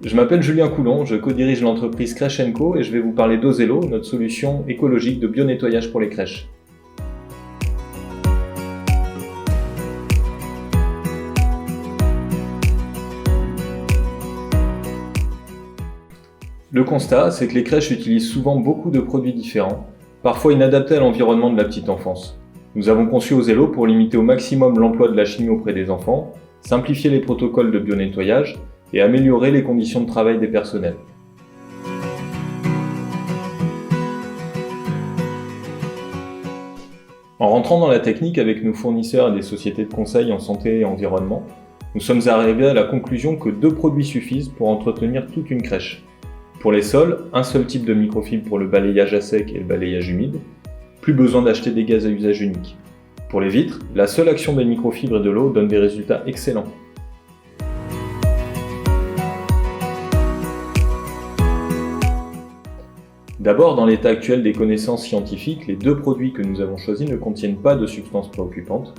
Je m'appelle Julien Coulon, je co-dirige l'entreprise Crèche & Co et je vais vous parler d'Ozelo, notre solution écologique de bio-nettoyage pour les crèches. Le constat, c'est que les crèches utilisent souvent beaucoup de produits différents, parfois inadaptés à l'environnement de la petite enfance. Nous avons conçu Ozelo pour limiter au maximum l'emploi de la chimie auprès des enfants, simplifier les protocoles de bio-nettoyage et améliorer les conditions de travail des personnels. En rentrant dans la technique avec nos fournisseurs et des sociétés de conseil en santé et environnement, nous sommes arrivés à la conclusion que 2 produits suffisent pour entretenir toute une crèche. Pour les sols, un seul type de microfibre pour le balayage à sec et le balayage humide. Plus besoin d'acheter des gaz à usage unique. Pour les vitres, la seule action des microfibres et de l'eau donne des résultats excellents. D'abord, dans l'état actuel des connaissances scientifiques, les 2 produits que nous avons choisis ne contiennent pas de substances préoccupantes,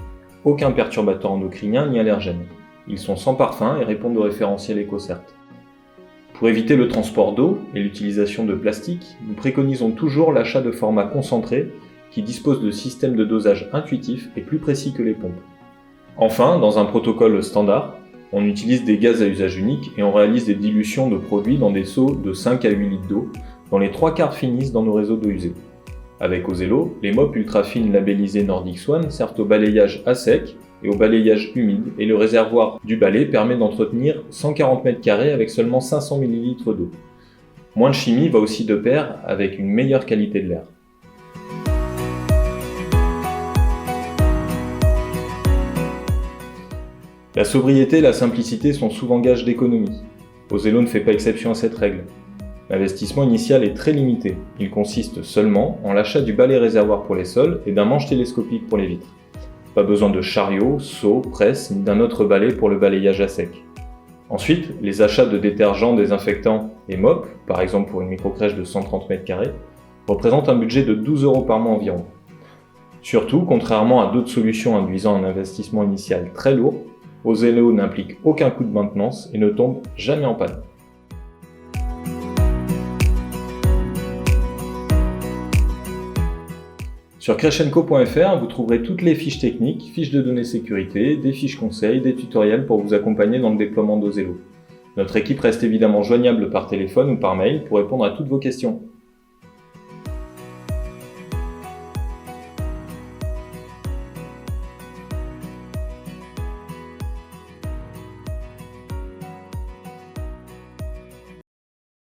aucun perturbateur endocrinien ni allergène. Ils sont sans parfum et répondent au référentiel EcoCert. Pour éviter le transport d'eau et l'utilisation de plastique, nous préconisons toujours l'achat de formats concentrés qui disposent de systèmes de dosage intuitifs et plus précis que les pompes. Enfin, dans un protocole standard, on utilise des gaz à usage unique et on réalise des dilutions de produits dans des seaux de 5 à 8 litres d'eau, dont les 3/4 finissent dans nos réseaux d'eau usée. Avec Ozelo, les mops ultra fines labellisées Nordic Swan servent au balayage à sec et au balayage humide, et le réservoir du balai permet d'entretenir 140 m² avec seulement 500 ml d'eau. Moins de chimie va aussi de pair avec une meilleure qualité de l'air. La sobriété et la simplicité sont souvent gages d'économie. Ozelo ne fait pas exception à cette règle. L'investissement initial est très limité. Il consiste seulement en l'achat du balai réservoir pour les sols et d'un manche télescopique pour les vitres. Pas besoin de chariot, seau, presse, ni d'un autre balai pour le balayage à sec. Ensuite, les achats de détergents, désinfectants et mops, par exemple pour une microcrèche de 130 m², représentent un budget de 12 € par mois environ. Surtout, contrairement à d'autres solutions induisant un investissement initial très lourd, Ozelo n'implique aucun coût de maintenance et ne tombe jamais en panne. Sur crèche&co.fr, vous trouverez toutes les fiches techniques, fiches de données sécurité, des fiches conseils, des tutoriels pour vous accompagner dans le déploiement d'Ozelo. Notre équipe reste évidemment joignable par téléphone ou par mail pour répondre à toutes vos questions.